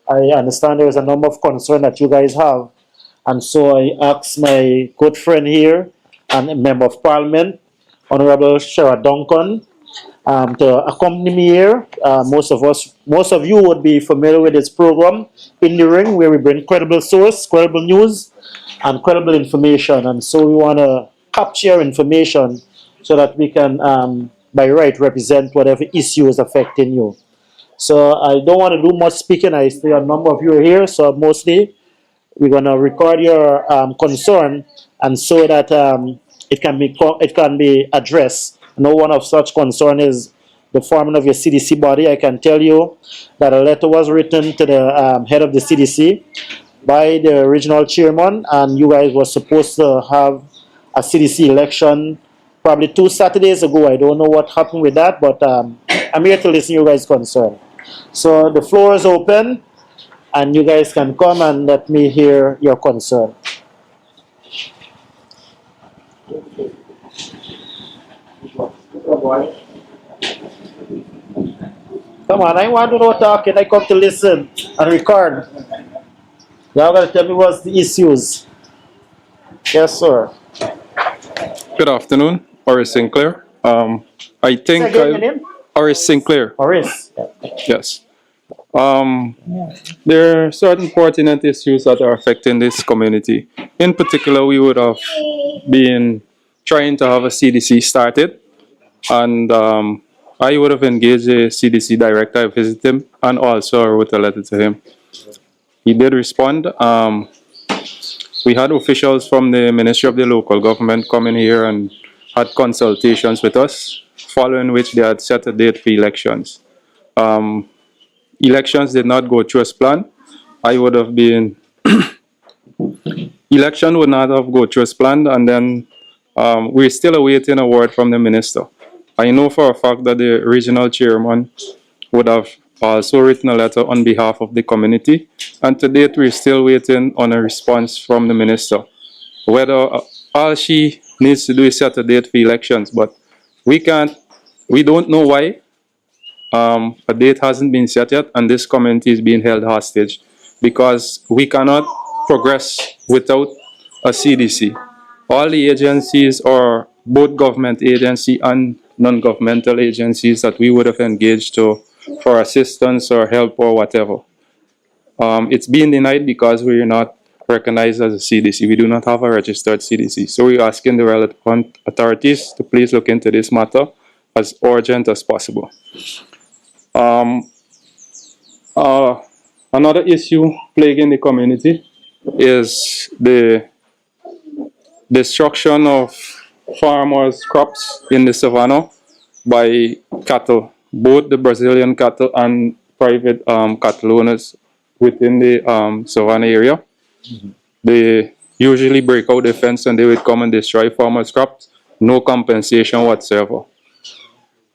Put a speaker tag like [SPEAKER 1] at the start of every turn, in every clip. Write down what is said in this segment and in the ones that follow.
[SPEAKER 1] I understand there is a number of concerns that you guys have. And so I asked my good friend here and a member of parliament, Honorable Shara Duncan, to accompany me here. Most of you would be familiar with this program, In the Ring, where we bring credible source, credible news, and credible information. And so we want to capture information so that we can, by right, represent whatever issue is affecting you. So I don't want to do much speaking. I see a number of you are here, so mostly we're going to record your concern, and so that it can be addressed. No one of such concern is the forming of your CDC body. I can tell you that a letter was written to the head of the CDC by the original chairman, and you guys were supposed to have a CDC election probably 2 Saturdays ago. I don't know what happened with that, but I'm here to listen to you guys' concern. So the floor is open, and you guys can come and let me hear your concern. Come on, I want to know talking. I come to listen and record. Y'all gotta tell me what's the issues. Yes, sir.
[SPEAKER 2] Good afternoon, Horace Sinclair. I think Horace Sinclair.
[SPEAKER 1] Horace.
[SPEAKER 2] Yes. There are certain pertinent issues that are affecting this community. In particular, we would have been trying to have a CDC started, and I would have engaged the CDC director. I visited him and also wrote a letter to him. He did respond. We had officials from the Ministry of the Local Government coming here and had consultations with us, following which they had set a date for elections. Elections did not go through as planned. I would have been... Election would not have go through as planned, and then we're still awaiting a word from the minister. I know for a fact that the regional chairman would have also written a letter on behalf of the community, and to date we're still waiting on a response from the minister. Whether all she needs to do is set a date for elections, but we don't know why a date hasn't been set yet, and this community is being held hostage because we cannot progress without a CDC. All the agencies, or both government agency and non-governmental agencies that we would have engaged to for assistance or help or whatever, it's being denied because we are not recognized as a CDC. We do not have a registered CDC. So we're asking the relevant authorities to please look into this matter as urgent as possible. Another issue plaguing the community is the destruction of farmers' crops in the savannah by cattle, both the Brazilian cattle and private cattle owners within the savannah area. They usually break out the fence and they would come and destroy farmers' crops, no compensation whatsoever.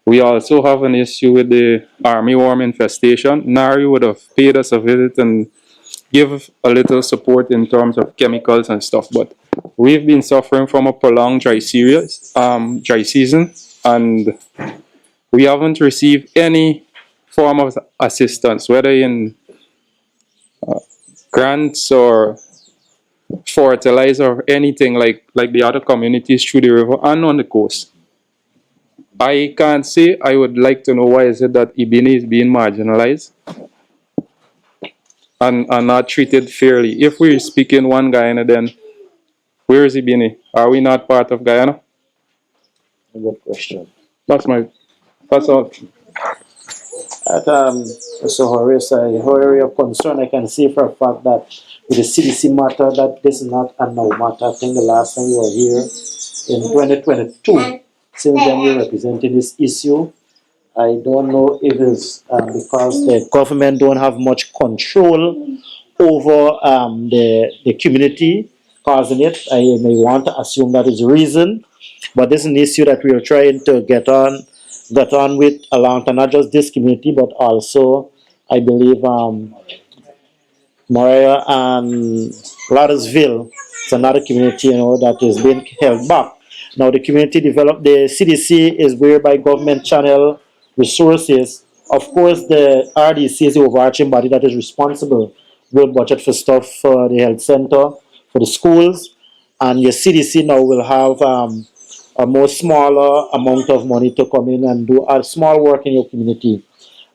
[SPEAKER 2] We also have an issue with the armyworm infestation. NARI would have paid us a visit and give a little support in terms of chemicals and stuff, but we've been suffering from a prolonged dry season, and we haven't received any form of assistance, whether in grants or fertilizer or anything like the other communities through the river and on the coast. I can't say. I would like to know why is it that Ebini is being marginalized and not treated fairly. If we're speaking one Guyana, then where is Ebini? Are we not part of Guyana?
[SPEAKER 1] Good question.
[SPEAKER 2] That's all.
[SPEAKER 1] So Horace, I hear your concern. I can see for a fact that with the CDC matter, that this is not a now matter. I think the last time we were here in 2022, since then we're representing this issue. I don't know if it's because the government don't have much control over the community causing it. I may want to assume that is the reason, but this is an issue that we are trying to get on with along to not just this community, but also, I believe, Moria and Lauderdale. It's another community, that is being held back. Now, the community developed, the CDC is whereby government channel resources Of course, the RDC is the overarching body that is responsible. Will budget for stuff for the health center, for the schools, and your CDC now will have a more smaller amount of money to come in and do a small work in your community.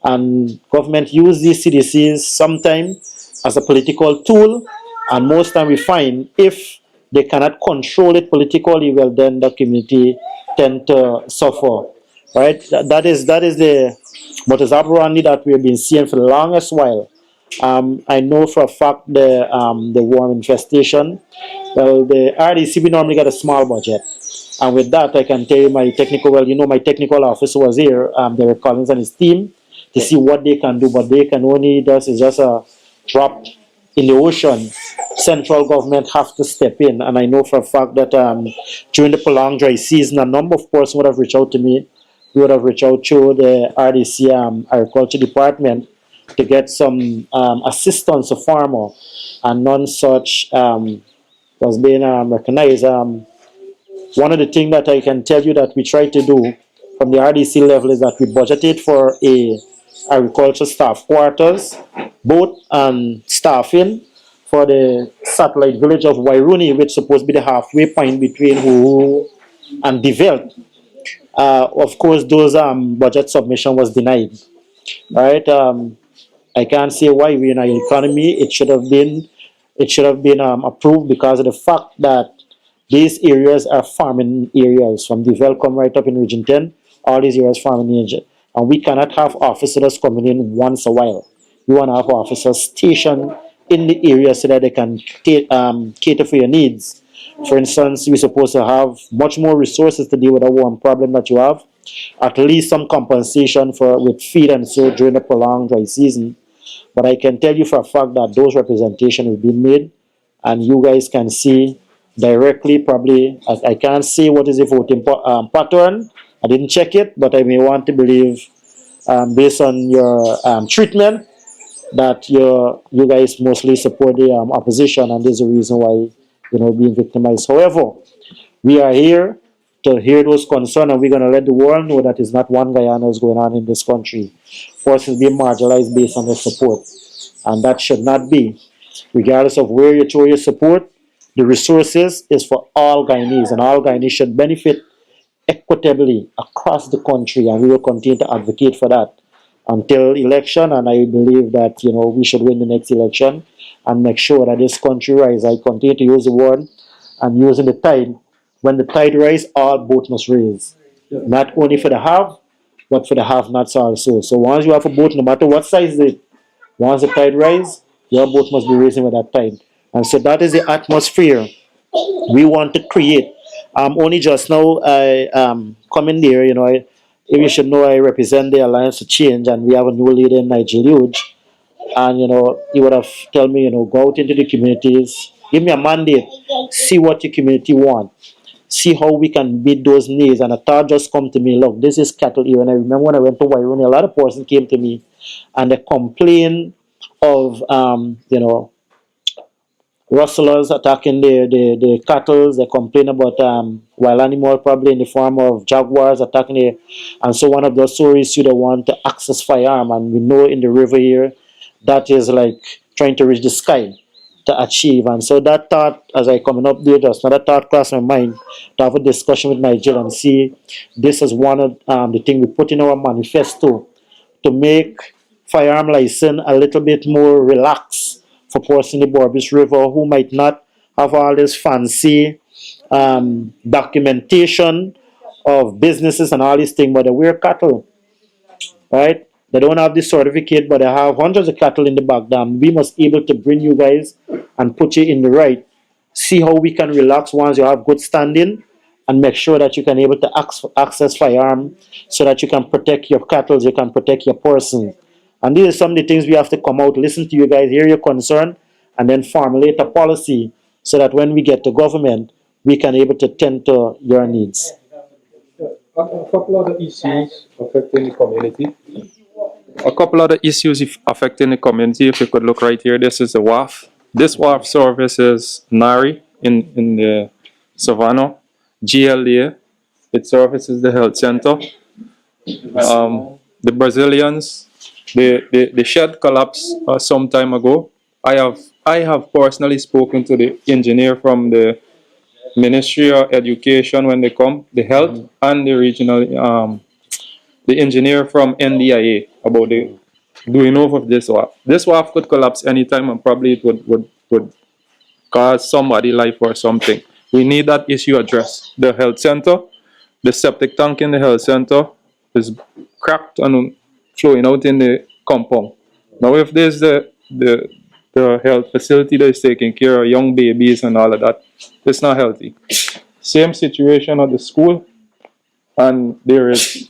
[SPEAKER 1] And government use these CDCs sometimes as a political tool, and most time we find if they cannot control it politically, well, then the community tend to suffer. Right? That is the modus operandi that we've been seeing for the longest while. I know for a fact the worm infestation. Well, the RDC we normally get a small budget, and with that I can tell you my technical. Well, my technical officer was here, Derek Collins and his team, to see what they can do, but they can only do is just a drop in the ocean. Central government have to step in, and I know for a fact that during the prolonged dry season, a number of persons would have reached out to me. We would have reached out to the RDC Agriculture Department to get some assistance to farmer, and none such was being recognized. One of the things that I can tell you that we try to do from the RDC level is that we budgeted for a agriculture staff quarters, both staffing for the satellite village of Wairuni, which is supposed to be the halfway point between Huhu and Deville. Of course, those budget submission was denied. Right? I can't say why we're in an economy. It should have been approved because of the fact that these areas are farming areas from the Velcom right up in Region 10. All these areas farming areas, and we cannot have officers coming in once a while. We want to have officers stationed in the area so that they can cater for your needs. For instance, we're supposed to have much more resources to deal with a warm problem that you have. At least some compensation with feed and so during the prolonged dry season. But I can tell you for a fact that those representations have been made, and you guys can see directly. Probably, I can't say what is the voting pattern. I didn't check it, but I may want to believe, based on your treatment, that you guys mostly support the opposition, and there's a reason why being victimized. However, we are here to hear those concerns, and we're going to let the world know that it's not one Guyana is going on in this country. Persons being marginalized based on their support, and that should not be. Regardless of where you throw your support, the resources is for all Guyanese, and all Guyanese should benefit equitably across the country, and we will continue to advocate for that until election. And I believe that we should win the next election and make sure that this country rise. I continue to use the word and using the tide. When the tide rise, all boats must raise. Yeah. Not only for the have, but for the have-nots also. So once you have a boat, no matter what size it, once the tide rise, your boat must be raising with that tide. And so that is the atmosphere we want to create. Only just now I come in there, if you should know, I represent the Alliance to Change, and we have a new leader in Nigeria. And he would have told me, go out into the communities, give me a mandate, see what your community want, see how we can meet those needs. And a thought just come to me, look, this is cattle here. And I remember when I went to Wairuni, a lot of persons came to me and they complained of rustlers attacking the cattle. They complain about wild animal, probably in the form of jaguars attacking it. And so one of those stories, they want to access firearm. And we know in the river here, that is like trying to reach the sky to achieve. And so that thought, as I coming up there, just another thought crossed my mind to have a discussion with Nigeria and see this is one of the things we put in our manifesto to make firearm license a little bit more relaxed for persons in the Berbice River who might not have all this fancy documentation of businesses and all these things, but they wear cattle, right? They don't have the certificate, but they have hundreds of cattle in the back dam. We must be able to bring you guys and put you in the right. See how we can relax once you have good standing, and make sure that you can able to access firearm so that you can protect your cattle, you can protect your person. And these are some of the things we have to come out, listen to you guys, hear your concern, and then formulate a policy so that when we get to government, we can able to tend to your needs.
[SPEAKER 3] A couple other issues affecting the community.
[SPEAKER 2] A couple other issues affecting the community, if you could look right here, this is the WAF. This WAF services NARI in the Savannah, GLA, it services the health center. The Brazilians The shed collapsed some time ago. I have personally spoken to the engineer from the Ministry of Education when they come, the health, and the regional, the engineer from NDIA about the doing over of this WAF. This WAF could collapse anytime, and probably it would cause somebody life or something. We need that issue addressed. The health center, the septic tank in the health center is cracked and flowing out in the compound. Now, if there's the health facility that is taking care of young babies and all of that, it's not healthy. Same situation at the school, and there is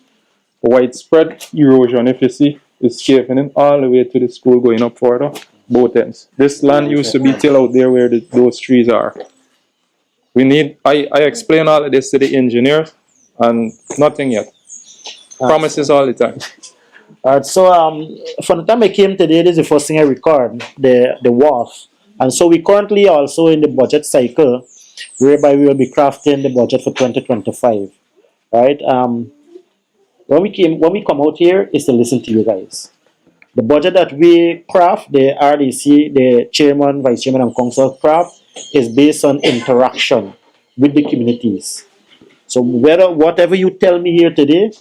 [SPEAKER 2] widespread erosion. If you see, it's caving in all the way to the school going up further, both ends. This land used to be till out there where those trees are. We need, I explain all of this to the engineers, and nothing yet. Promises all the time.
[SPEAKER 1] Alright, so from the time I came today, this is the first thing I record, the WAF. And so we currently also in the budget cycle, whereby we will be crafting the budget for 2025. Right? When we come out here is to listen to you guys. The budget that we craft, the RDC, the chairman, vice chairman, and council craft, is based on interaction with the communities. So whatever you tell me here today,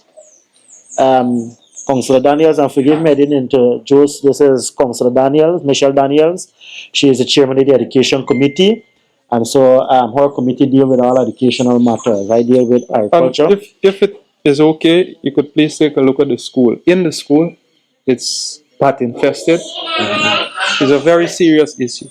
[SPEAKER 1] Councillor Daniels, and forgive me, I didn't introduce, this is Councillor Daniels, Michelle Daniels. She is the chairman of the education committee. And so her committee deal with all educational matters. I deal with agriculture.
[SPEAKER 2] If it is okay, you could please take a look at the school. In the school, it's bat infested. It's a very serious issue.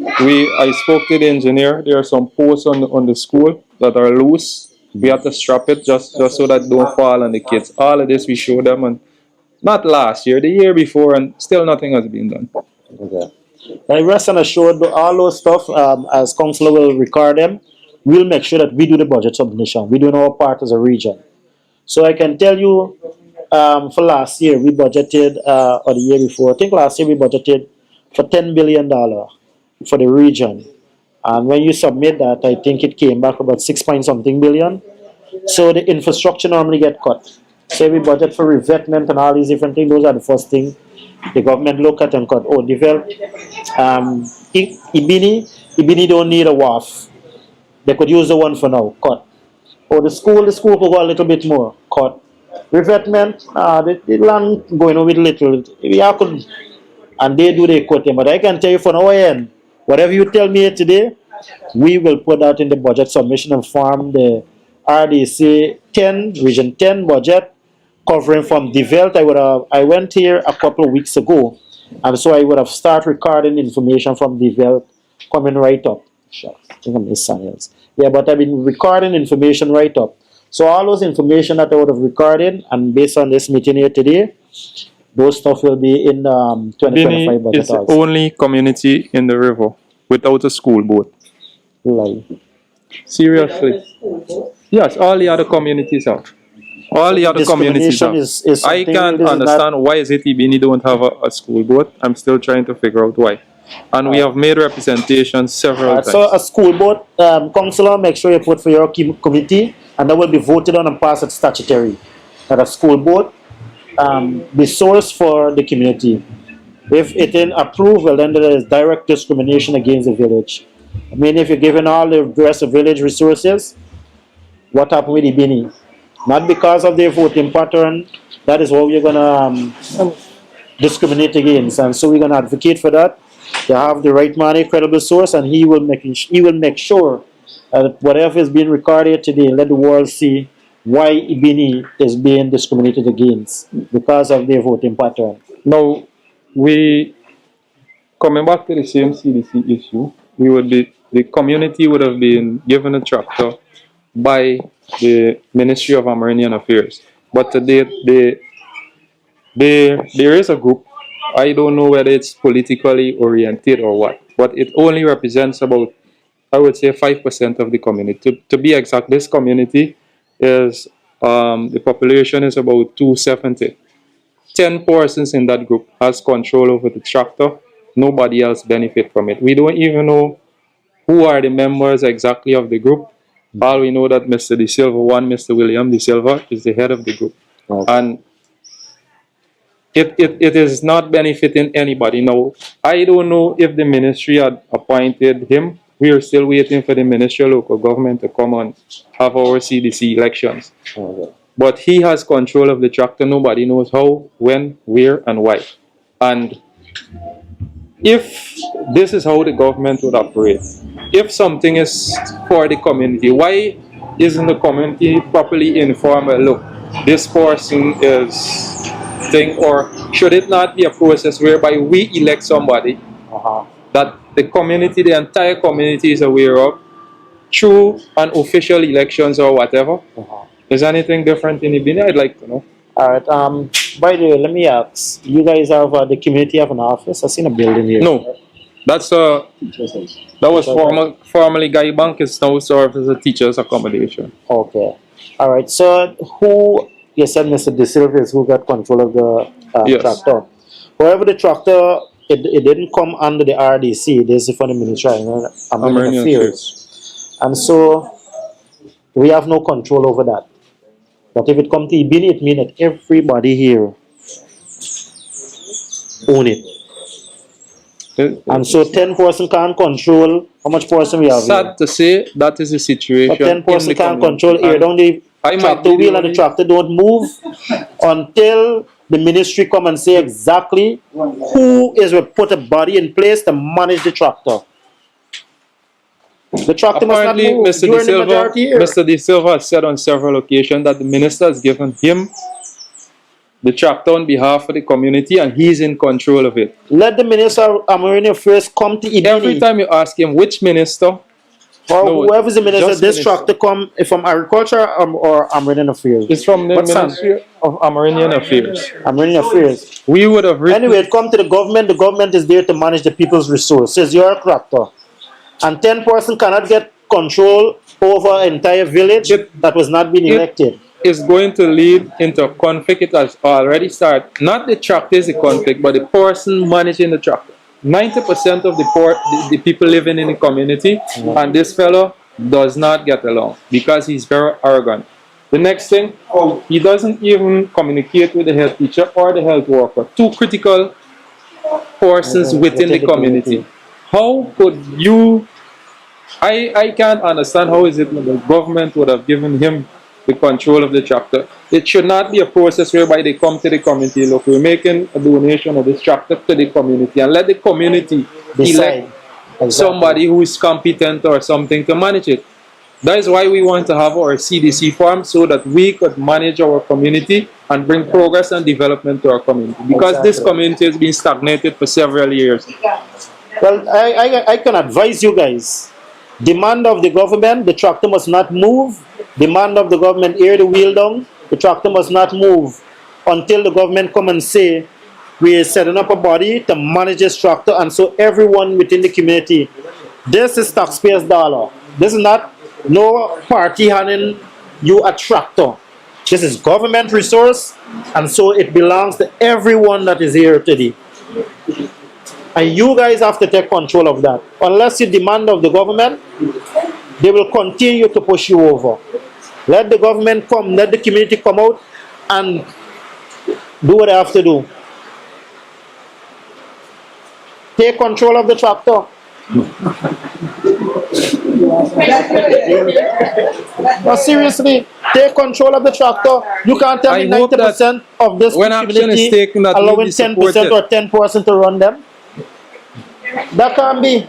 [SPEAKER 2] I spoke to the engineer. There are some posts on the school that are loose. We have to strap it just so that don't fall on the kids. All of this we show them, and not last year, the year before, and still nothing has been done.
[SPEAKER 1] Okay. I rest and assured all those stuff, as councillor will record them, we'll make sure that we do the budget submission. We do our part as a region. So I can tell you, for last year, we budgeted, or the year before, I think last year we budgeted for $10 billion for the region. And when you submit that, I think it came back about 6 point something billion. So the infrastructure normally get cut. Say we budget for revetment and all these different things, those are the first thing the government look at and cut. Oh, develop Ebini don't need a WAF. They could use the one for now, cut. Or the school could go a little bit more, cut. Revetment, the land going on with little. And they do the quoting. But I can tell you from our end, whatever you tell me here today, we will put that in the budget submission and form the RDC 10, Region 10 budget, covering from developed. I went here a couple of weeks ago, and so I would have started recording information from developed coming right up. Sure, I think I missed something else. Yeah, but I've been recording information right up. So all those information that I would have recorded, and based on this meeting here today, those stuff will be in 2025 budget.
[SPEAKER 2] It's the only community in the river without a school boat.
[SPEAKER 1] Like.
[SPEAKER 2] Seriously. Yes, all the other communities have. All the other communities have.
[SPEAKER 1] Is
[SPEAKER 2] I can't understand why is it Ebini don't have a school boat. I'm still trying to figure out why. And we have made representations several times.
[SPEAKER 1] So a school boat, councillor, make sure you put for your committee, and that will be voted on and passed at statutory. That a school boat be sourced for the community. If it is approved, well, then there is direct discrimination against the village. I mean, if you're giving all the rest of village resources, what happened with Ebini? Not because of their voting pattern, that is what we're going to discriminate against. And so we're going to advocate for that. They have the right man, a credible source, and he will make sure that whatever is being recorded today, let the world see why Ebini is being discriminated against because of their voting pattern.
[SPEAKER 2] Now, coming back to the same CDC issue, the community would have been given a tractor by the Ministry of Amerindian Affairs. But today, there is a group, I don't know whether it's politically oriented or what, but it only represents about, I would say, 5% of the community. To be exact, this community is, the population is about 270. 10 persons in that group has control over the tractor. Nobody else benefit from it. We don't even know who are the members exactly of the group. All we know that Mr. De Silva, Mr. William De Silva, is the head of the group. Okay. And it is not benefiting anybody. Now, I don't know if the ministry had appointed him. We are still waiting for the Ministry of Local Government to come and have our CDC elections.
[SPEAKER 1] Okay.
[SPEAKER 2] But he has control of the tractor. Nobody knows how, when, where, and why. And if this is how the government would operate, if something is for the community, why isn't the community properly informed? Look, this person is thing, or should it not be a process whereby we elect somebody that the community, the entire community is aware of through an official elections or whatever? Is anything different in Ebini? I'd like to know.
[SPEAKER 1] All right. By the way, let me ask. You guys have the community have an office? I seen a building here.
[SPEAKER 2] No, that's that was formerly Guy Bank. It's now served as a teacher's accommodation.
[SPEAKER 1] Okay. All right. So who you said Mr. De Silva is who got control of the
[SPEAKER 2] Yes.
[SPEAKER 1] tractor? However, the tractor it didn't come under the RDC. This is for the Ministry of American Affairs, and so we have no control over that. But if it comes to Ebini, it means that everybody here own it. And so 10 person can't control how much person we have
[SPEAKER 2] Sad
[SPEAKER 1] here.
[SPEAKER 2] to say, that is the situation.
[SPEAKER 1] But 10
[SPEAKER 2] in
[SPEAKER 1] person
[SPEAKER 2] the
[SPEAKER 1] can't
[SPEAKER 2] community.
[SPEAKER 1] control here. Don't the
[SPEAKER 2] I might
[SPEAKER 1] tractor
[SPEAKER 2] be the
[SPEAKER 1] wheel and the
[SPEAKER 2] only-
[SPEAKER 1] tractor don't move until the ministry come and say exactly who is will put a body in place to manage the tractor. The tractor must not
[SPEAKER 2] Apparently,
[SPEAKER 1] move.
[SPEAKER 2] Mr.
[SPEAKER 1] You're
[SPEAKER 2] De
[SPEAKER 1] in the
[SPEAKER 2] Silva,
[SPEAKER 1] majority here.
[SPEAKER 2] Mr. De Silva has said on several occasions that the minister has given him the tractor on behalf of the community, and he's in control of it.
[SPEAKER 1] Let the minister of Marine Affairs come to Ebini.
[SPEAKER 2] Every time you ask him which minister,
[SPEAKER 1] Or
[SPEAKER 2] No,
[SPEAKER 1] whoever's the minister,
[SPEAKER 2] just
[SPEAKER 1] this
[SPEAKER 2] minister.
[SPEAKER 1] tractor come from agriculture or Marine Affairs.
[SPEAKER 2] it's from the
[SPEAKER 1] What son?
[SPEAKER 2] Ministry of Amerindian Affairs.
[SPEAKER 1] Marine Affairs.
[SPEAKER 2] We would have written.
[SPEAKER 1] Anyway, it come to the government is there to manage the people's resources. You're a tractor. And 10 person cannot get control over an entire village that was not being elected.
[SPEAKER 2] Is going to lead into a conflict. It has already started. Not the tractor is the conflict, but the person managing the tractor. 90% of the people living in the community, and this fellow does not get along because he's very arrogant. The next thing, he doesn't even communicate with the health teacher or the health worker, two critical persons within the community. How could you? I can't understand how is it that the government would have given him the control of the tractor. It should not be a process whereby they come to the community, look, we're making a donation of this tractor to the community, and let the community
[SPEAKER 1] Decide.
[SPEAKER 2] elect somebody who is competent or something to manage it. That is why we want to have our CDC farm, so that we could manage our community and bring progress and development to our community. Because this
[SPEAKER 1] Exactly.
[SPEAKER 2] community has been stagnated for several years.
[SPEAKER 1] Well, I can advise you guys. Demand of the government, the tractor must not move. Demand of the government, air the wheel down. The tractor must not move until the government come and say, we are setting up a body to manage this tractor. And so everyone within the community, this is taxpayers' dollar. This is not no party handing you a tractor. This is government resource, and so it belongs to everyone that is here today. And you guys have to take control of that. Unless you demand of the government, they will continue to push you over. Let the government come, let the community come out and do what they have to do. Take control of the tractor. No, seriously, take control of the tractor. You can't tell me
[SPEAKER 2] I hope that
[SPEAKER 1] 90% of this
[SPEAKER 2] when action is
[SPEAKER 1] community
[SPEAKER 2] taken, that will
[SPEAKER 1] allowing
[SPEAKER 2] be
[SPEAKER 1] 10%
[SPEAKER 2] supported.
[SPEAKER 1] or 10% to run them. That can't be.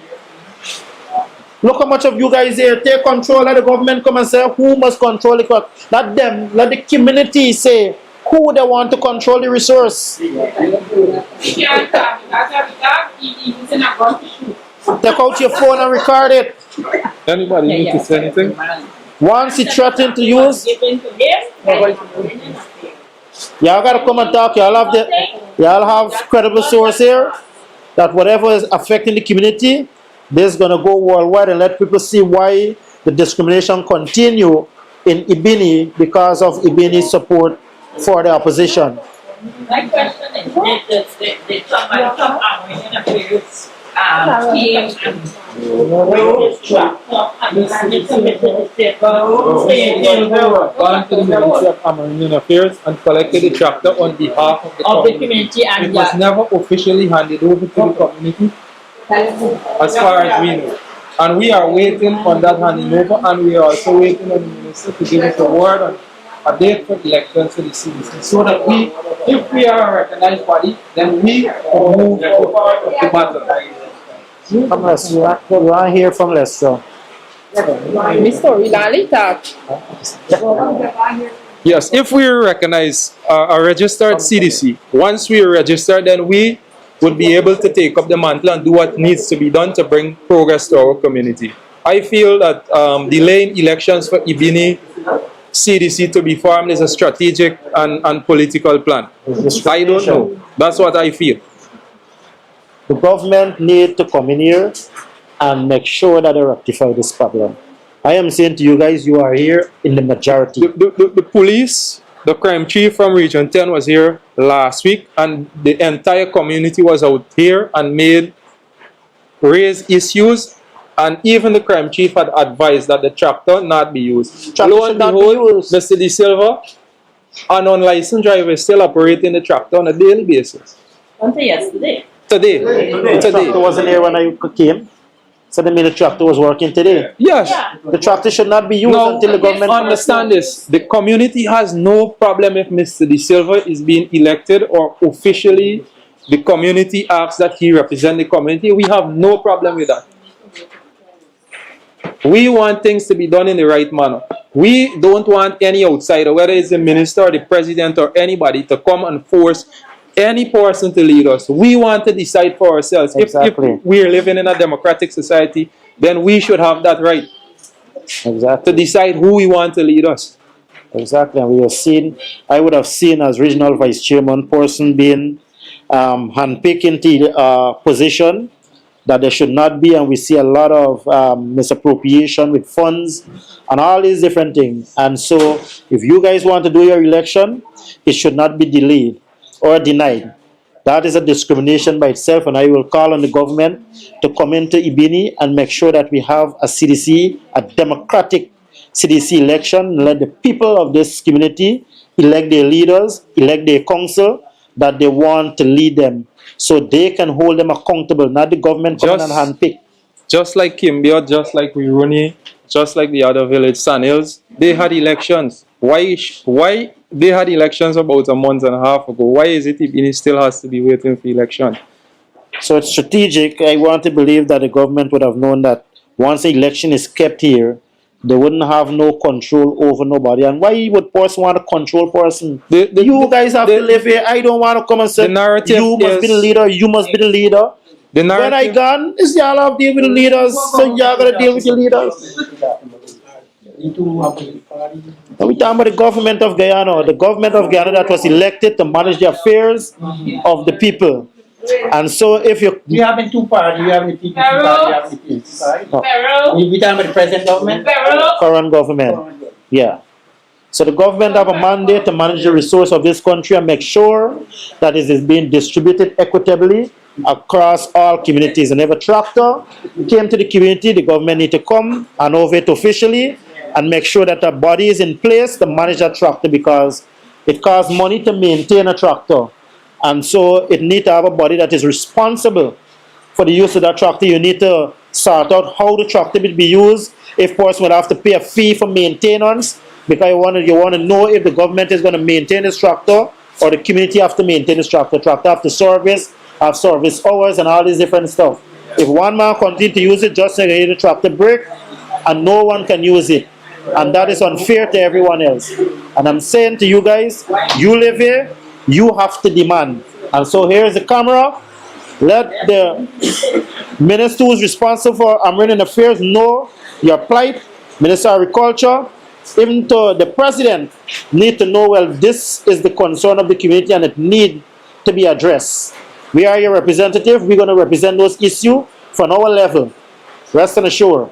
[SPEAKER 1] Look how much of you guys here take control. Let the government come and say who must control it. Not them. Let the community say who they want to control the resource. Take out your phone and record it.
[SPEAKER 2] Anybody need to say anything?
[SPEAKER 1] Once he threatened to use, y'all gotta come and talk. Y'all have credible source here that whatever is affecting the community, this is gonna go worldwide and let people see why the discrimination continue in Ebini because of Ebini's support for the opposition.
[SPEAKER 4] My question is, did somebody from American Affairs team
[SPEAKER 3] Gone to the Ministry of Amerindian Affairs and collected the tractor on behalf of the community. It was never officially handed over to the community, as far as we know. And we are waiting on that handing over, and we are also waiting on the minister to give us a word on a date for elections to the CDC, so that we, if we are a recognized body, then we can move the matter.
[SPEAKER 1] From Lester. You want to hear from Lester?
[SPEAKER 4] Mr. Rilali talk.
[SPEAKER 2] Yes, if we recognize a registered CDC, once we register, then we would be able to take up the mantle and do what needs to be done to bring progress to our community. I feel that delaying elections for Ebini CDC to be formed is a strategic and political plan. I don't know. That's what I feel.
[SPEAKER 1] The government need to come in here and make sure that they rectify this problem. I am saying to you guys, you are here in the majority.
[SPEAKER 2] The police, the crime chief from Region 10 was here last week, and the entire community was out here and raised issues, and even the crime chief had advised that the tractor not be used. Lo and behold, Mr. De Silva, an unlicensed driver, is still operating the tractor on a daily basis.
[SPEAKER 4] Until yesterday.
[SPEAKER 2] Today.
[SPEAKER 1] The tractor wasn't here when I came. So that means the tractor was working today.
[SPEAKER 2] Yes.
[SPEAKER 1] The tractor should not be used
[SPEAKER 2] Now,
[SPEAKER 1] until the government
[SPEAKER 2] understand this. The community has no problem if Mr. De Silva is being elected or officially the community asks that he represent the community. We have no problem with that. We want things to be done in the right manner. We don't want any outsider, whether it's the minister or the president or anybody, to come and force any person to lead us. We want to decide for ourselves.
[SPEAKER 1] Exactly.
[SPEAKER 2] If we are living in a democratic society, then we should have that right.
[SPEAKER 1] Exactly.
[SPEAKER 2] To decide who we want to lead us.
[SPEAKER 1] Exactly. And we have seen, I would have seen as regional vice chairman person being handpicked into the position that there should not be, and we see a lot of misappropriation with funds and all these different things. And so if you guys want to do your election, it should not be delayed or denied. That is a discrimination by itself, and I will call on the government to come into Ebini and make sure that we have a CDC, a democratic CDC election, and let the people of this community elect their leaders, elect their council that they want to lead them, so they can hold them accountable, not the government coming and handpick.
[SPEAKER 2] Just like Kimbia, just like Wiruni, just like the other village, San Hills, they had elections. Why they had elections about a month and a half ago? Why is it Ebini still has to be waiting for election?
[SPEAKER 1] So it's strategic. I want to believe that the government would have known that once the election is kept here, they wouldn't have no control over nobody. And why would person want to control person? You guys have to live here. I don't want to come and say, you must be the leader, you must be the leader. When I gone, it's y'all have to deal with the leaders, so y'all got to deal with the leaders. Now we talking about the government of Guyana. The government of Guyana that was elected to manage the affairs of the people. And so if you
[SPEAKER 5] have in two parties, you have the PPP party, you have the PNC party. We talking about the present government?
[SPEAKER 1] Current government. Yeah. So the government have a mandate to manage the resource of this country and make sure that it is being distributed equitably across all communities. And if a tractor came to the community, the government need to come and over it officially and make sure that a body is in place to manage that tractor, because it costs money to maintain a tractor. And so it needs to have a body that is responsible for the use of that tractor. You need to sort out how the tractor will be used. If person would have to pay a fee for maintenance, because you want to know if the government is going to maintain this tractor or the community have to maintain this tractor. Tractor have to have service hours and all this different stuff. If one man continue to use it, just like the tractor break, and no one can use it. And that is unfair to everyone else. And I'm saying to you guys, you live here, you have to demand. And so here's the camera. Let the minister who is responsible for Amerindian affairs know your plight. Minister of Agriculture, even to the president, need to know, well, this is the concern of the community and it need to be addressed. We are your representative. We're going to represent those issues from our level. Rest and assured.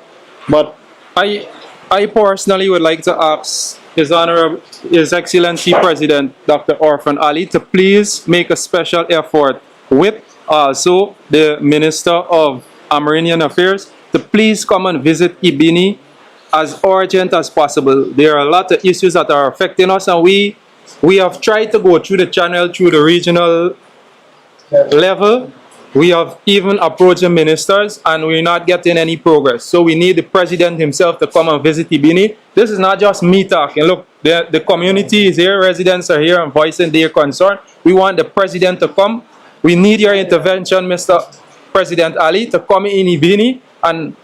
[SPEAKER 1] But
[SPEAKER 2] I personally would like to ask His Excellency President Dr. Orphan Ali to please make a special effort with also the Minister of Amerindian Affairs to please come and visit Ebini as urgent as possible. There are a lot of issues that are affecting us, and we have tried to go through the channel, through the regional level. We have even approached the ministers, and we're not getting any progress. So we need the president himself to come and visit Ebini. This is not just me talking. Look, the community is here, residents are here and voicing their concern. We want the president to come. We need your intervention, Mr. President Ali, to come in Ebini and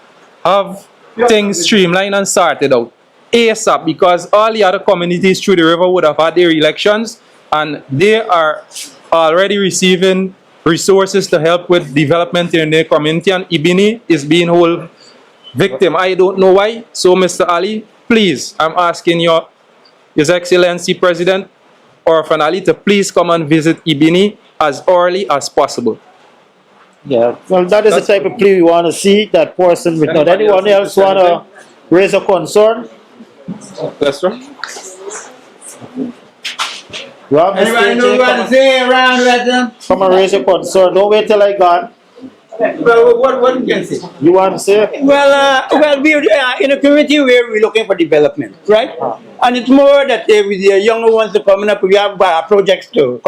[SPEAKER 2] have things streamlined and sorted out ASAP, because all the other communities through the river would have had their elections, and they are already receiving resources to help with development in their community, and Ebini is being whole victim. I don't know why. So, Mr. Ali, please, I'm asking His Excellency President Orphan Ali to please come and visit Ebini as early as possible.
[SPEAKER 1] Yeah, well, that is the type of plea we want to see, that person with not anyone else want to raise a concern.
[SPEAKER 2] That's right.
[SPEAKER 1] Rob,
[SPEAKER 5] Anybody know what to say around that?
[SPEAKER 1] come and raise a concern. Don't wait till I gone.
[SPEAKER 5] Well, what you can say?
[SPEAKER 1] You want to say?
[SPEAKER 5] Well, we're in a community where we're looking for development, right? And it's more that with the younger ones that are coming up, we have projects to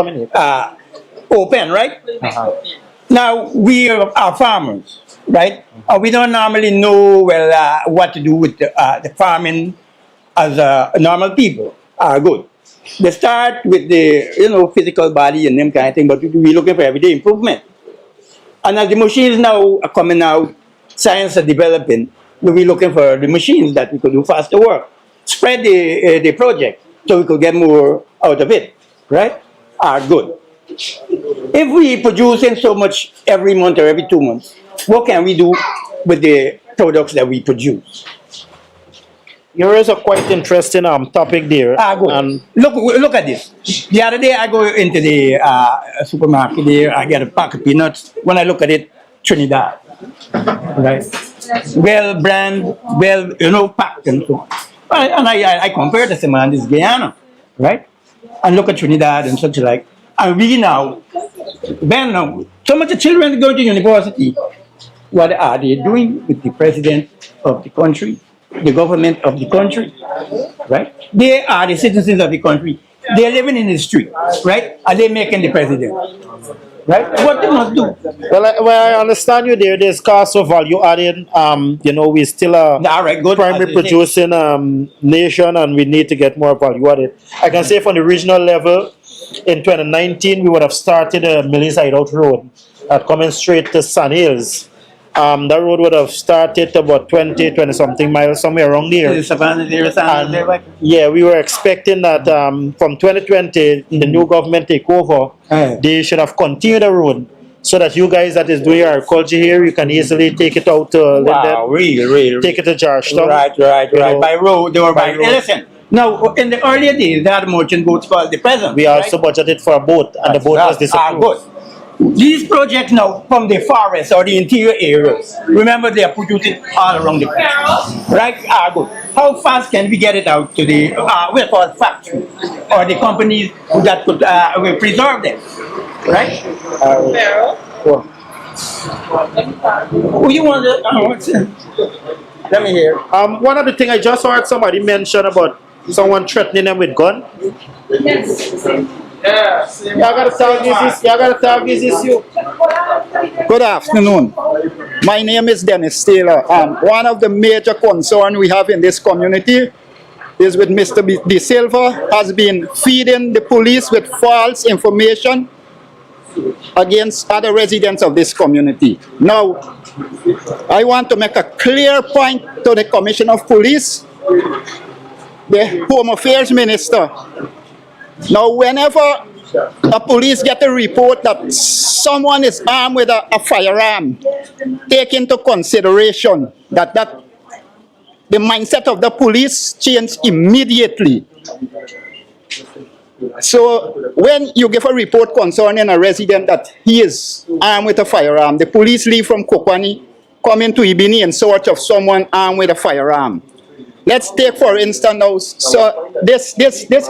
[SPEAKER 5] open, right? Now, we are farmers, right? We don't normally know, what to do with the farming as normal people. Good. They start with the, physical body and them kind of thing, but we're looking for everyday improvement. And as the machines now are coming out, science are developing, we're looking for the machines that we could do faster work. Spread the project so we could get more out of it, right? Good. If we producing so much every month or every 2 months, what can we do with the products that we produce?
[SPEAKER 1] You raise a quite interesting topic there.
[SPEAKER 5] Good. Look at this. The other day I go into the supermarket there, I get a pack of peanuts. When I look at it, Trinidad, right? Well brand, packed and so on. And I compare this man, this Guyana, right? And look at Trinidad and such like. And we now, so much children go to university. What are they doing with the president of the country? The government of the country, right? They are the citizens of the country. They are living in the street, right? Are they making the president, right? What they must do?
[SPEAKER 1] Well, I understand you there. There's cost of value adding. We still a primary producing nation, and we need to get more value added. I can say from the regional level, in 2019, we would have started a Millie's Hideout Road coming straight to Sand Hills. That road would have started about 20 something miles, somewhere around there. And, yeah, we were expecting that from 2020, the new government take over, they should have continued the road so that you guys that is doing agriculture here, you can easily take it out to Linden,
[SPEAKER 5] really.
[SPEAKER 1] take it to Georgetown.
[SPEAKER 5] Right. By road, they were by road. Listen, now, in the earlier days, they had merchant boats called the Peasant.
[SPEAKER 1] We also budgeted for a boat, and the boat was disapproved.
[SPEAKER 5] Good. These projects now from the forest or the interior areas, remember they are producing all around the place, right? Good. How fast can we get it out to the we'll call it factory or the companies that could will preserve them, right? You want to? Let me hear.
[SPEAKER 1] One of the things I just heard somebody mention about someone threatening them with gun.
[SPEAKER 4] Yes.
[SPEAKER 1] Y'all gotta talk this issue.
[SPEAKER 6] Good afternoon. My name is Dennis Taylor. One of the major concerns we have in this community is with Mr. De Silva has been feeding the police with false information against other residents of this community. Now, I want to make a clear point to the Commissioner of Police, the Home Affairs Minister. Now, whenever a police get a report that someone is armed with a firearm, take into consideration that the mindset of the police change immediately. So when you give a report concerning a resident that he is armed with a firearm, the police leave from Kokwani, come into Ebini in search of someone armed with a firearm. Let's take for instance now, so this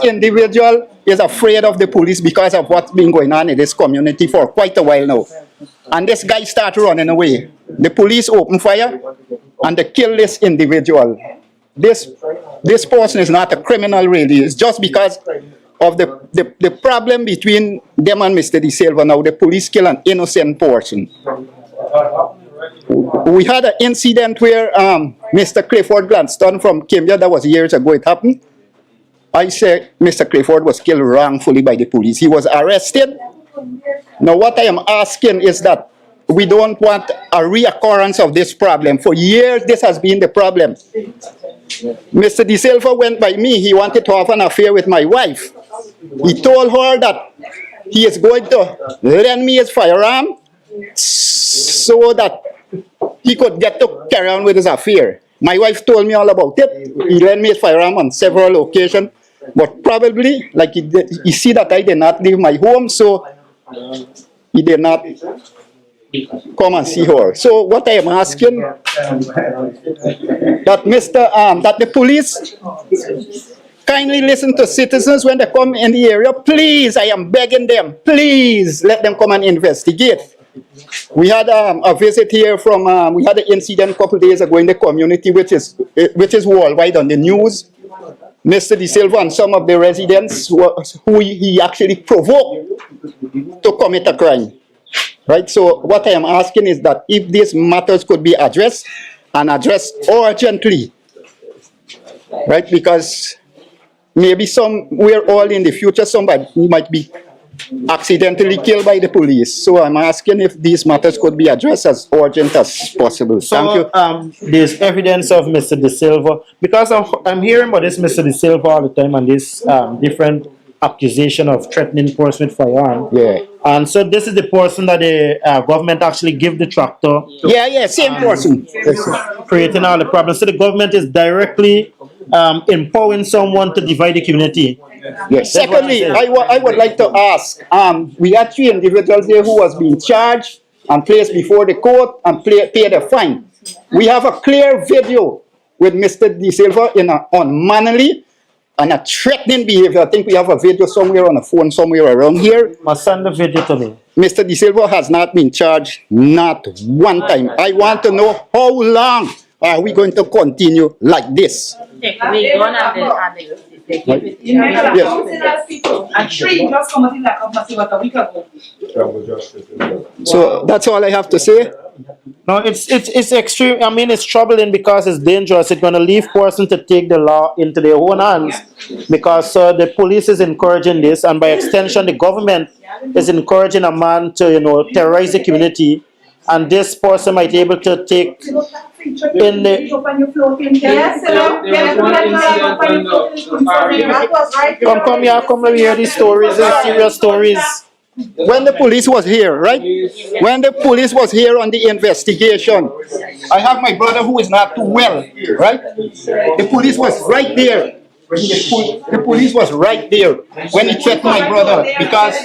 [SPEAKER 6] individual is afraid of the police because of what's been going on in this community for quite a while now. and this guy start running away. The police open fire and they kill this individual. This person is not a criminal really. It's just because of the problem between them and Mr. De Silva. Now the police kill an innocent person. We had an incident where Mr. Clifford Gladstone from Cambia, that was years ago it happened. I said Mr. Clifford was killed wrongfully by the police. He was arrested. Now what I am asking is that we don't want a reoccurrence of this problem. For years this has been the problem. Mr. De Silva went by me. He wanted to have an affair with my wife. He told her that he is going to lend me his firearm so that he could get to carry on with his affair. My wife told me all about it. He lent me his firearm on several occasions, but probably, like he see that I did not leave my home, so he did not come and see her. So what I am asking, that that the police kindly listen to citizens when they come in the area. Please, I am begging them, please let them come and investigate. We had a visit here from, we had an incident a couple days ago in the community, which is worldwide on the news. Mr. De Silva and some of the residents who he actually provoked to commit a crime. Right? So what I am asking is that if these matters could be addressed and addressed urgently, right? Because maybe somewhere all in the future somebody might be accidentally killed by the police. So I'm asking if these matters could be addressed as urgent as possible. Thank you.
[SPEAKER 1] There's evidence of Mr. De Silva, because I'm hearing about this Mr. De Silva all the time and this different accusation of threatening person with firearm.
[SPEAKER 6] Yeah.
[SPEAKER 1] And so this is the person that the government actually give the tractor.
[SPEAKER 6] Yeah, same person.
[SPEAKER 1] Creating all the problems. So the government is directly empowering someone to divide the community.
[SPEAKER 6] Yes. Secondly, I would like to ask, we had 3 individuals here who was being charged and placed before the court and paid a fine. We have a clear video with Mr. De Silva in unmannerly and a threatening behavior. I think we have a video somewhere on a phone somewhere around here.
[SPEAKER 1] Must send the video to me.
[SPEAKER 6] Mr. De Silva has not been charged, not one time. I want to know how long are we going to continue like this?
[SPEAKER 4] Take away gun and they give it.
[SPEAKER 6] So that's all I have to say.
[SPEAKER 1] No, it's extreme. I mean, it's troubling because it's dangerous. It's going to leave person to take the law into their own hands, because the police is encouraging this, and by extension, the government is encouraging a man to terrorize the community, and this person might be able to take in the. Come here, come over here. These stories, these serious stories.
[SPEAKER 6] When the police was here, right? When the police was here on the investigation, I have my brother who is not too well, right? The police was right there. The police was right there when he checked my brother, because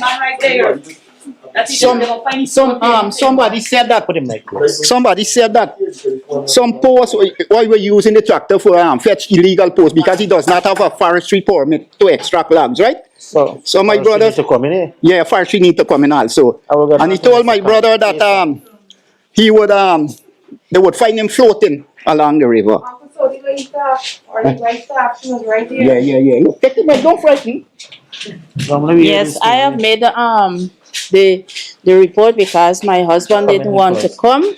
[SPEAKER 6] somebody said that some posts were using the tractor for fetch illegal posts because he does not have a forestry permit to extract logs, right? So my brother
[SPEAKER 1] to come in here.
[SPEAKER 6] Yeah, forestry need to come in also. And he told my brother that he would they would find him floating along the river. Yeah. Look, take it, don't frighten.
[SPEAKER 4] Yes, I have made the report because my husband didn't want to come.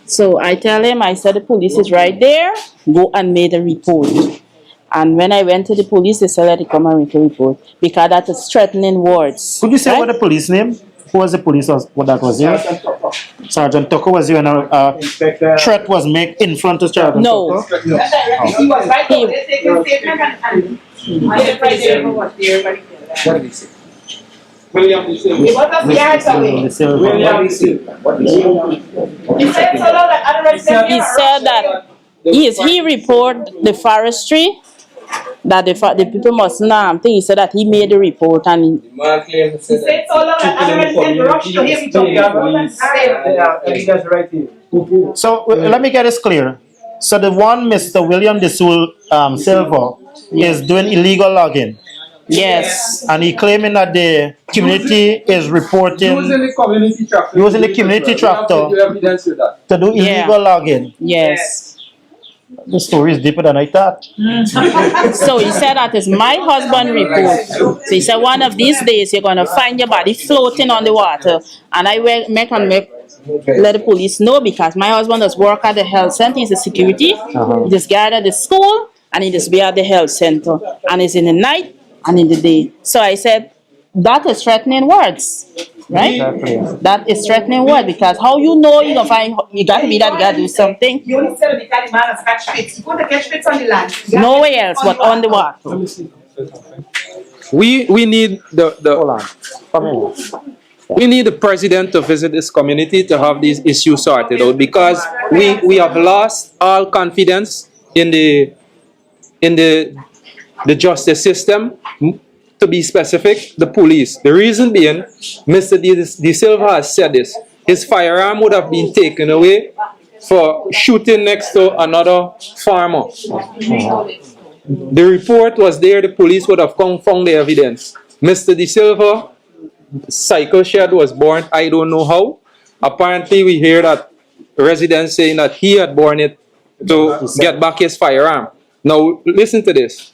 [SPEAKER 4] So I tell him, I said the police is right there, go and make a report. And when I went to the police, they said that they come and make a report because that is threatening words.
[SPEAKER 1] Could you say what the police name? Who was the police that was here? Sergeant Tucker was here, and a threat was made in front of Sergeant
[SPEAKER 4] No.
[SPEAKER 1] Tucker?
[SPEAKER 4] No.
[SPEAKER 7] He was right there. They take a statement and was there. What did he say?
[SPEAKER 3] William De Silva.
[SPEAKER 7] It was a years away.
[SPEAKER 3] William De Silva. What did he say?
[SPEAKER 7] He said so long that other residents
[SPEAKER 4] He said that he report the forestry, that the people mustn't think. He said that he made the report and
[SPEAKER 7] he said so long that other residents rushed to him to
[SPEAKER 1] So let me get this clear. So the one Mr. William De Silva is doing illegal logging.
[SPEAKER 4] Yes.
[SPEAKER 1] And he claiming that the community is reporting
[SPEAKER 3] Using the community tractor.
[SPEAKER 1] Using the community tractor.
[SPEAKER 3] We have evidence with that.
[SPEAKER 1] to do illegal logging.
[SPEAKER 4] Yes.
[SPEAKER 1] The story is deeper than I thought.
[SPEAKER 4] So he said that is my husband report. So he said one of these days you're gonna find your body floating on the water. And I will let the police know because my husband does work at the health center. He's a security. He just guard at the school and he just be at the health center. And it's in the night and in the day. So I said that is threatening words. Right?
[SPEAKER 1] Exactly.
[SPEAKER 4] That is threatening word because how you know you gonna find you gotta be that you gotta do something.
[SPEAKER 7] You only sell because the man has catch fish. You put the catch fish on the land.
[SPEAKER 4] Nowhere else but on the water.
[SPEAKER 3] We need
[SPEAKER 1] Hold on. Come here.
[SPEAKER 3] we need the president to visit this community to have these issues sorted out because we have lost all confidence in the justice system. To be specific, the police. The reason being, Mr. De Silva has said this. His firearm would have been taken away for shooting next to another farmer. The report was there, the police would have come found the evidence. Mr. De Silva, cycle shed was born, I don't know how. Apparently we hear that residents saying that he had born it to get back his firearm. Now listen to this.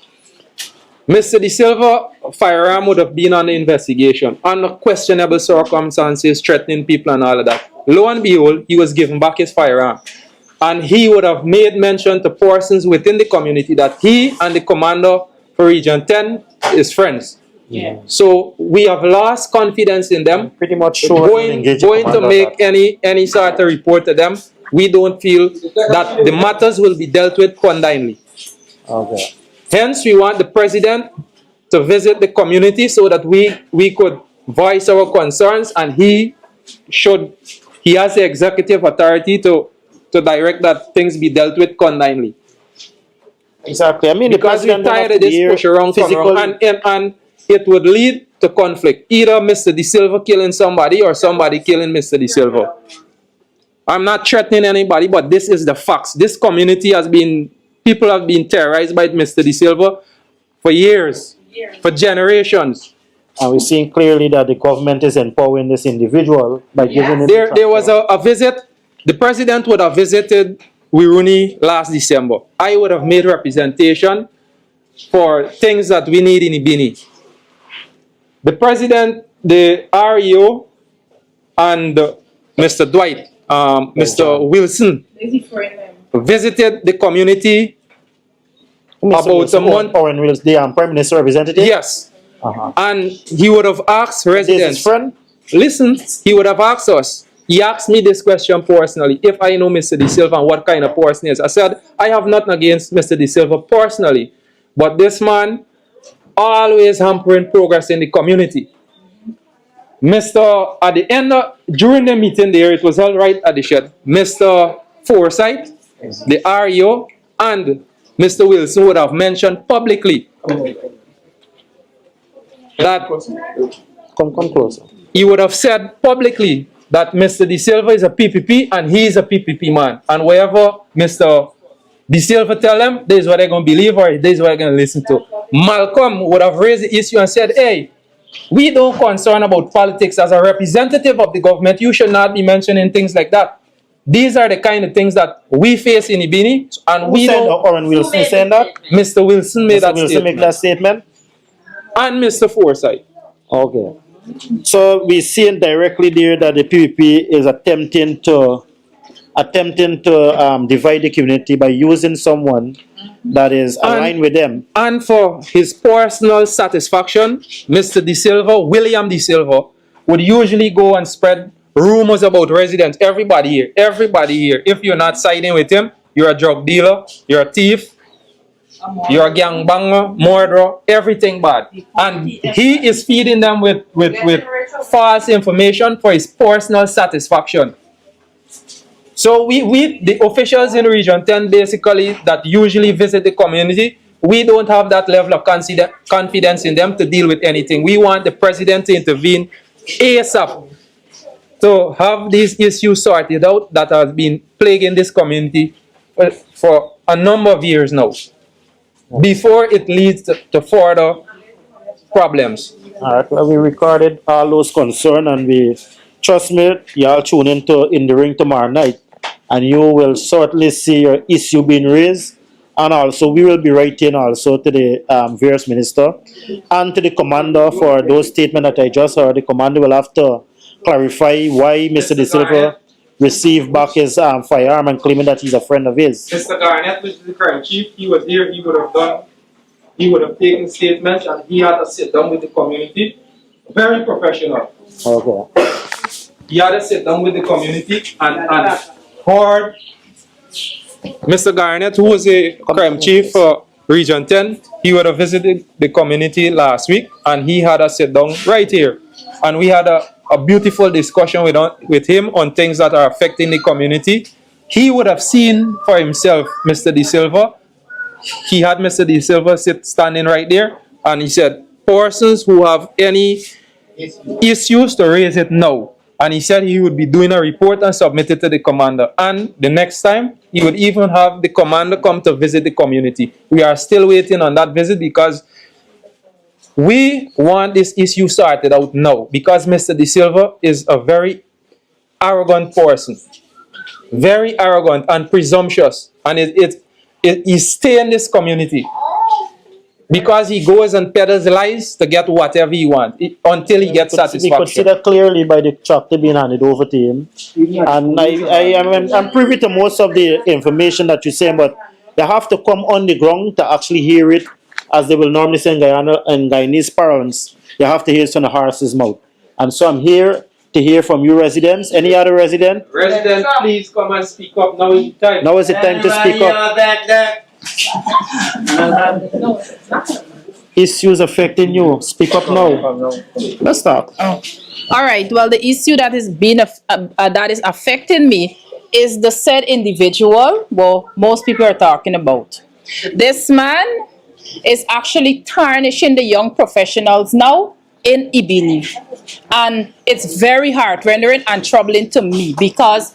[SPEAKER 3] Mr. De Silva firearm would have been on the investigation under questionable circumstances, threatening people and all of that. Lo and behold, he was given back his firearm. And he would have made mention to persons within the community that he and the commander for Region 10 is friends.
[SPEAKER 4] Yeah.
[SPEAKER 3] So we have lost confidence in them.
[SPEAKER 1] Pretty much sure.
[SPEAKER 3] Going to make any sort of report to them, we don't feel that the matters will be dealt with condignly.
[SPEAKER 1] Okay.
[SPEAKER 3] Hence, we want the president to visit the community so that we could voice our concerns, and he has the executive authority to direct that things be dealt with condignly.
[SPEAKER 1] Exactly. I mean,
[SPEAKER 3] Because we're tired of this push around, come around, and it would lead to conflict. Either Mr. De Silva killing somebody or somebody killing Mr. De Silva. I'm not threatening anybody, but this is the facts. This community people have been terrorized by Mr. De Silva for years, for generations.
[SPEAKER 1] And we're seeing clearly that the government is empowering this individual by giving him.
[SPEAKER 3] There was a visit. The president would have visited Wiruni last December. I would have made representation for things that we need in Ebini. The president, the REO, and Mr. Dwight, Mr. Wilson, visited the community about a month.
[SPEAKER 1] Owen Wills, the Prime Minister representative?
[SPEAKER 3] Yes. And he would have asked residents.
[SPEAKER 1] Friend?
[SPEAKER 3] Listen, he would have asked us. He asked me this question personally, if I know Mr. De Silva and what kind of person he is. I said, I have nothing against Mr. De Silva personally, but this man always hampering progress in the community. At the end, during the meeting there, it was all right at the shed. Mr. Forsyth, the REO, and Mr. Wilson would have mentioned publicly that
[SPEAKER 1] Come closer.
[SPEAKER 3] he would have said publicly that Mr. De Silva is a PPP and he is a PPP man. And wherever Mr. De Silva tell them, this is what they're going to believe or this is what they're going to listen to. Malcolm would have raised the issue and said, hey, we don't concern about politics. As a representative of the government, you should not be mentioning things like that. These are the kind of things that we face in Ebini, and we don't.
[SPEAKER 1] Owen Wilson saying that?
[SPEAKER 3] Mr. Wilson made
[SPEAKER 1] Mr. Wilson make that statement?
[SPEAKER 3] And Mr. Forsyth.
[SPEAKER 1] Okay. So we're seeing directly there that the PPP is attempting to divide the community by using someone that is aligned with them.
[SPEAKER 3] And for his personal satisfaction, Mr. De Silva, William De Silva, would usually go and spread rumors about residents. Everybody here. If you're not siding with him, you're a drug dealer, you're a thief, you're a gangbanger, murderer, everything bad. And he is feeding them with false information for his personal satisfaction. So we the officials in Region 10 basically that usually visit the community, we don't have that level of confidence in them to deal with anything. We want the president to intervene ASAP to have these issues sorted out that have been plaguing this community for a number of years now, before it leads to further problems.
[SPEAKER 1] Alright, well, we recorded all those concerns and we, trust me, y'all tune in the ring tomorrow night and you will certainly see your issue being raised. And also, we will be writing also to the various minister and to the commander for those statements that I just heard. The commander will have to clarify why Mr. De Silva received back his firearm and claiming that he's a friend of his.
[SPEAKER 3] Mr. Garnett, which is the crime chief, he was here, he would have taken statements and he had to sit down with the community. Very professional.
[SPEAKER 1] Okay.
[SPEAKER 3] He had to sit down with the community and heard Mr. Garnett, who was a crime chief for Region 10, he would have visited the community last week and he had a sit down right here. And we had a beautiful discussion with him on things that are affecting the community. He would have seen for himself Mr. De Silva. He had Mr. De Silva standing right there and he said, persons who have any issues to raise it now. And he said he would be doing a report and submit it to the commander. And the next time, he would even have the commander come to visit the community. We are still waiting on that visit because we want this issue sorted out now. Because Mr. De Silva is a very arrogant person. Very arrogant and presumptuous. And he stays in this community. Because he goes and peddles lies to get whatever he wants until he gets satisfaction.
[SPEAKER 1] You could see that clearly by the tractor being handed over to him. And I'm privy to most of the information that you're saying, but you have to come on the ground to actually hear it, as they will normally say in Guyana and Guyanese parlance. You have to hear it from the horse's mouth. And so I'm here to hear from you residents. Any other resident?
[SPEAKER 3] Residents, please come and speak up. Now is the time.
[SPEAKER 1] Now is the time to speak up. Issues affecting you. Speak up now. Let's start.
[SPEAKER 4] All right. Well, the issue that is that is affecting me is the said individual. Well, most people are talking about. This man is actually tarnishing the young professionals now in Ebini, and it's very heart-rendering and troubling to me because,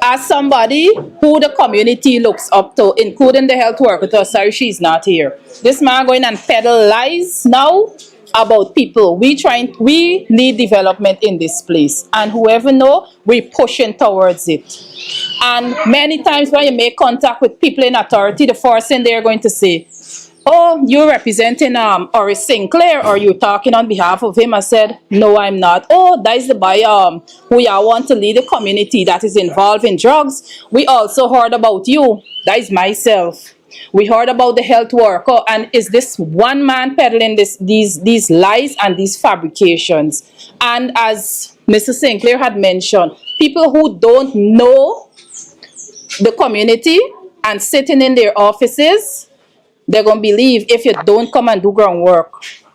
[SPEAKER 4] as somebody who the community looks up to, including the health worker, sorry she's not here, this man going and peddle lies now about people. We need development in this place, and whoever know, we're pushing towards it. And many times when you make contact with people in authority, the first thing they're going to say, oh, you're representing Oris Sinclair, or you're talking on behalf of him. I said, no, I'm not. Oh, that is the boy who y'all want to lead the community that is involved in drugs. We also heard about you. That is myself. We heard about the health worker, and is this one man peddling these lies and these fabrications. And as Mr. Sinclair had mentioned, people who don't know the community and sitting in their offices, they're going to believe if you don't come and do groundwork.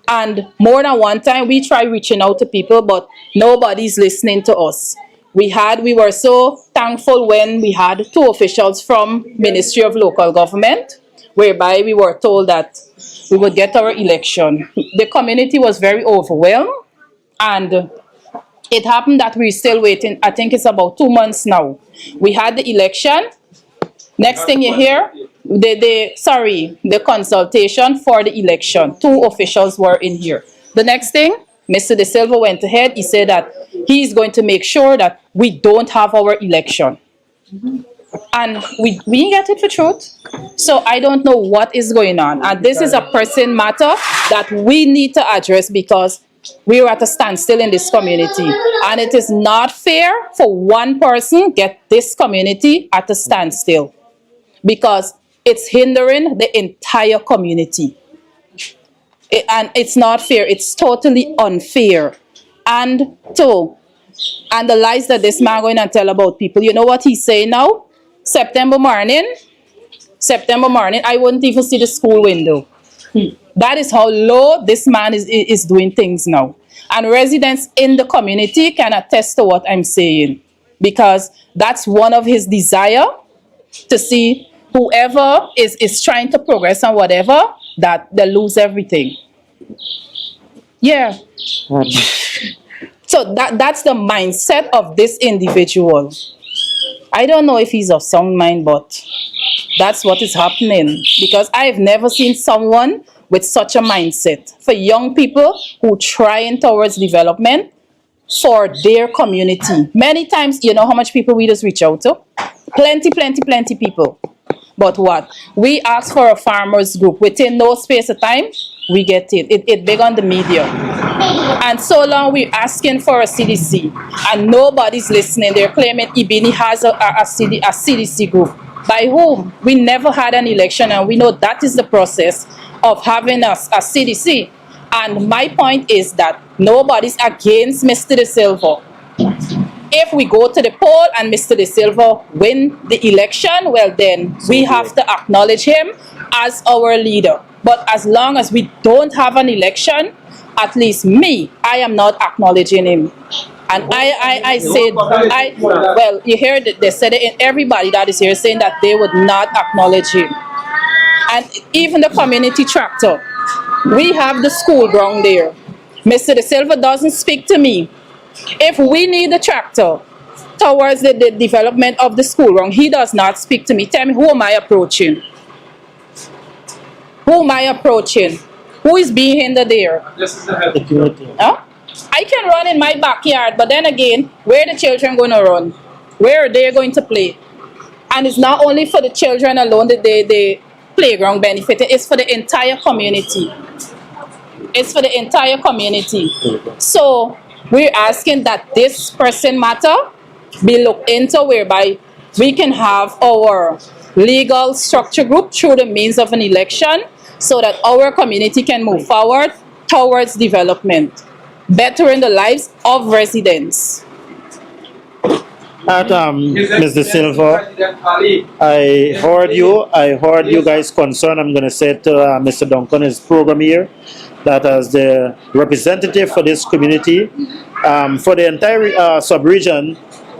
[SPEAKER 4] And more than one time, we try reaching out to people, but nobody's listening to us. We were so thankful when we had 2 officials from Ministry of Local Government, whereby we were told that we would get our election. The community was very overwhelmed, and it happened that we're still waiting. I think it's about 2 months now. We had the election. Next thing you hear, the consultation for the election. 2 officials were in here. The next thing, Mr. De Silva went ahead. He said that he's going to make sure that we don't have our election. And we get it for truth. So I don't know what is going on. And this is a pressing matter that we need to address because we are at a standstill in this community. And it is not fair for one person get this community at a standstill, because it's hindering the entire community. And it's not fair. It's totally unfair. And the lies that this man going and tell about people. You know what he's saying now? September morning, I wouldn't even see the school window. That is how low this man is doing things now. And residents in the community can attest to what I'm saying, because that's one of his desire, to see whoever is trying to progress and whatever, that they lose everything. Yeah. So that's the mindset of this individual. I don't know if he's of sound mind, but that's what is happening. Because I've never seen someone with such a mindset for young people who trying towards development for their community. Many times, you know how much people we just reach out to? Plenty people. But what? We ask for a farmers group. Within no space of time, we get it. It big on the media. And so long we're asking for a CDC and nobody's listening. They're claiming Ebini has a CDC group. By whom? We never had an election, and we know that is the process of having a CDC. And my point is that nobody's against Mr. De Silva. If we go to the poll and Mr. De Silva win the election, well then we have to acknowledge him as our leader. But as long as we don't have an election, at least me, I am not acknowledging him. And I said, well, you hear that they said it, and everybody that is here saying that they would not acknowledge him. And even the community tractor, we have the school ground there. Mr. De Silva doesn't speak to me. If we need the tractor towards the development of the school ground, he does not speak to me. Tell me, who am I approaching? Who am I approaching? Who is being hindered there?
[SPEAKER 3] This is the health.
[SPEAKER 4] Huh? I can run in my backyard, but then again, where are the children going to run? Where are they going to play? And it's not only for the children alone that the playground benefit, it's for the entire community. It's for the entire community. So we're asking that this person matter be looked into, whereby we can have our legal structure group through the means of an election, so that our community can move forward towards development, bettering the lives of residents.
[SPEAKER 1] Mr. Silva, I heard you guys' concern. I'm going to say to Mr. Duncan, his program here, that as the representative for this community, for the entire sub-region,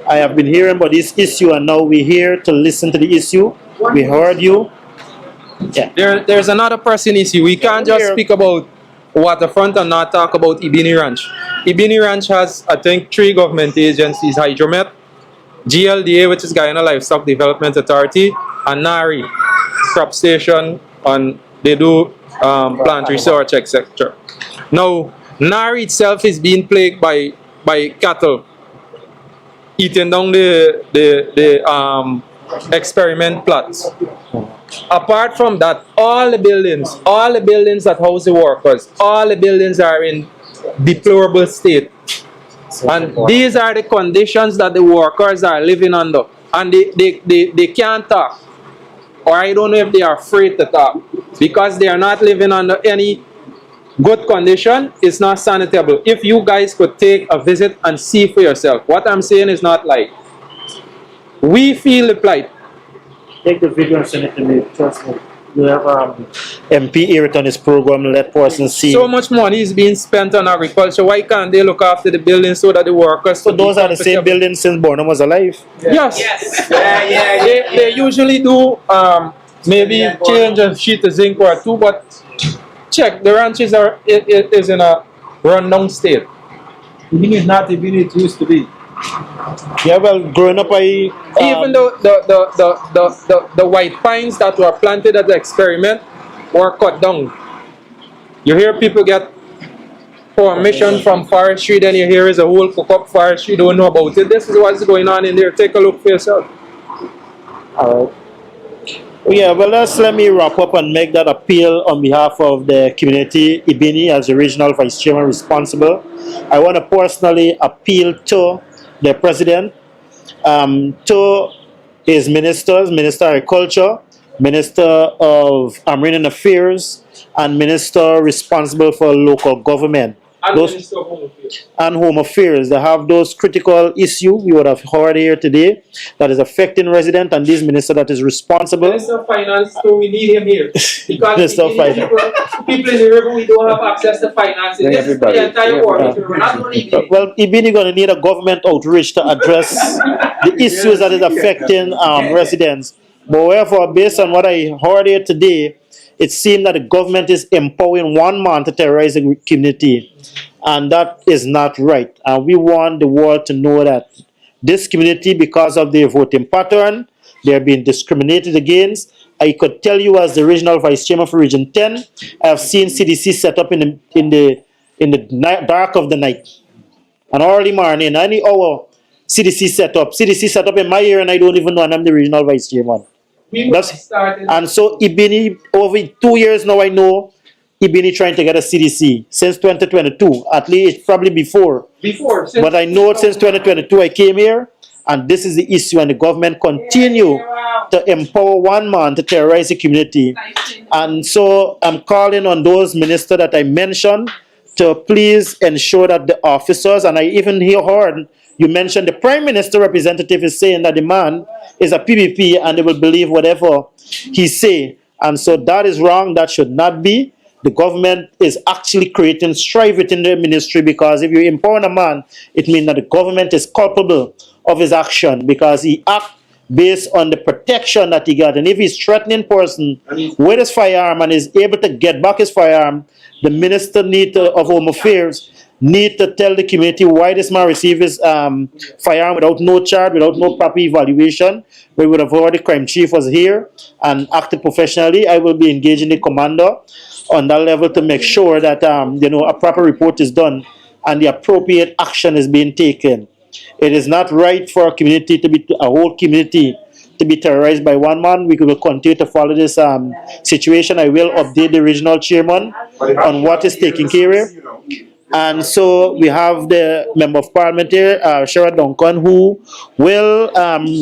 [SPEAKER 1] I have been hearing about this issue, and now we're here to listen to the issue. We heard you. Yeah.
[SPEAKER 3] There's another pressing issue. We can't just speak about waterfront and not talk about Ebini Ranch. Ebini Ranch has, I think, 3 government agencies: Hydromet, GLDA, which is Guyana Livestock Development Authority, and NARI, crop station, and they do plant research, etc. Now, NARI itself is being plagued by cattle eating down the experiment plots. Apart from that, all the buildings that house the workers, all the buildings are in deplorable state. And these are the conditions that the workers are living under. And they can't talk. Or I don't know if they are afraid to talk. Because they are not living under any good condition. It's not sanitable. If you guys could take a visit and see for yourself. What I'm saying is not like. We feel the plight.
[SPEAKER 1] Take the video and send it to me. Trust me. You have MP here on this program, let person see.
[SPEAKER 3] So much money is being spent on agriculture. Why can't they look after the buildings so that the workers...
[SPEAKER 1] So those are the same buildings since Bornum was alive?
[SPEAKER 3] Yes. They usually do maybe change a sheet of zinc or 2, but check, the ranches is in a rundown state.
[SPEAKER 8] Ebini is not Ebini it used to be.
[SPEAKER 1] Yeah, well, growing up,
[SPEAKER 3] even though the white pines that were planted at the experiment were cut down. You hear people get permission from forestry, then you hear is a whole cook-up forestry, don't know about it. This is what's going on in there. Take a look for yourself.
[SPEAKER 1] Yeah, well, let me wrap up and make that appeal on behalf of the community, Ebini, as the regional vice chairman responsible. I want to personally appeal to the president, to his ministers, Minister of Agriculture, Minister of Marine Affairs, and Minister responsible for local government. And Home Affairs. They have those critical issues we would have heard here today that is affecting residents, and this minister that is responsible.
[SPEAKER 3] Minister of Finance, so we need him here. Because
[SPEAKER 1] Minister of Finance.
[SPEAKER 3] People in the river, we don't have access to finance. This is the entire world. Not only Ebini.
[SPEAKER 1] Well, Ebini going to need a government outreach to address the issues that is affecting residents. However, based on what I heard here today, it seems that the government is empowering one man to terrorize the community. And that is not right. And we want the world to know that this community, because of their voting pattern, they are being discriminated against. I could tell you as the regional vice chairman for Region 10, I have seen CDC set up in the dark of the night. An early morning, any hour, CDC set up. CDC set up in my area and I don't even know, and I'm the regional vice chairman. And so Ebini, over 2 years now I know Ebini trying to get a CDC since 2022, at least probably before. But I know since 2022 I came here, and this is the issue, and the government continue to empower one man to terrorize the community. And so I'm calling on those ministers that I mentioned to please ensure that the officers, and I even heard you mentioned the Prime Minister representative is saying that the man is a PVP and they will believe whatever he say. And so that is wrong. That should not be. The government is actually creating strife within the ministry, because if you empower a man, it means that the government is culpable of his action because he acts based on the protection that he got. And if he's threatening person with his firearm and is able to get back his firearm, the Minister of Home Affairs need to tell the community why this man received his firearm without no charge, without no proper evaluation. We would have heard the crime chief was here and acted professionally. I will be engaging the commander on that level to make sure that a proper report is done and the appropriate action is being taken. It is not right for a whole community to be terrorized by one man. We will continue to follow this situation. I will update the regional chairman on what is taking care of. And so we have the Member of Parliament here, Sherrod Duncan, who will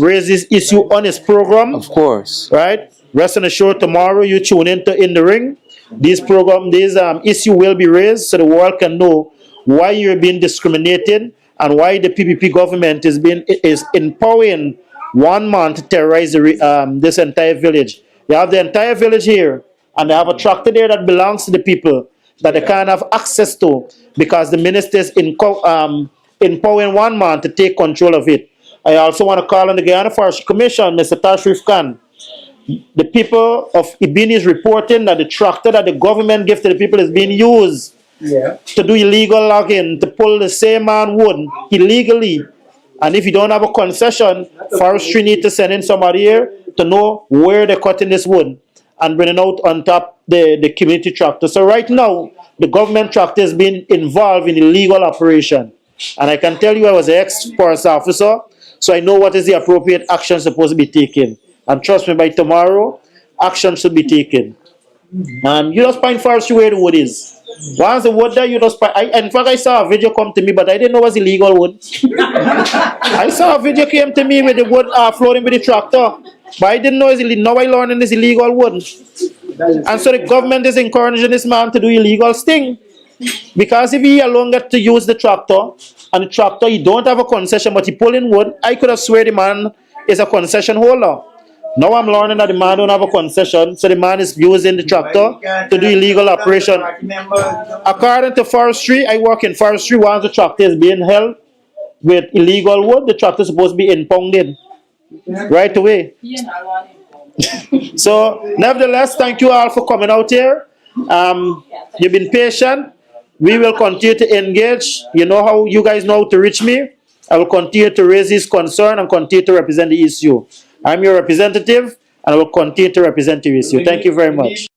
[SPEAKER 1] raise this issue on his program.
[SPEAKER 9] Of course.
[SPEAKER 1] Right? Rest assured, tomorrow you tune into In the Ring. This issue will be raised so the world can know why you're being discriminated and why the PPP government is empowering one man to terrorize this entire village. You have the entire village here, and they have a tractor there that belongs to the people that they can't have access to because the minister is empowering one man to take control of it. I also want to call on the Guyana Forestry Commission, Mr. Tashrif Khan. The people of Ebini is reporting that the tractor that the government gives to the people is being used to do illegal logging, to pull the same man wood illegally. And if you don't have a concession, forestry need to send in somebody here to know where they're cutting this wood and bringing out on top the community tractor. So right now, the government tractor is being involved in illegal operation. And I can tell you I was an ex-forest officer, so I know what is the appropriate action supposed to be taken. And trust me, by tomorrow, action should be taken. You just find forestry where the wood is. Once the wood there, you just find. In fact, I saw a video come to me, but I didn't know it was illegal wood. I saw a video came to me with the wood floating with the tractor, but I didn't know it's illegal. Now I learned it's illegal wood. And so the government is encouraging this man to do illegal thing. Because if he alone get to use the tractor, and the tractor, he don't have a concession, but he pulling wood, I could have swear the man is a concession holder. Now I'm learning that the man don't have a concession, so the man is using the tractor to do illegal operation. According to forestry, I work in forestry. Once the tractor is being held with illegal wood, the tractor is supposed to be impounded right away. So, nevertheless, thank you all for coming out here. You've been patient. We will continue to engage. You know how you guys know how to reach me. I will continue to raise this concern and continue to represent the issue. I'm your representative, and I will continue to represent the issue. Thank you very much.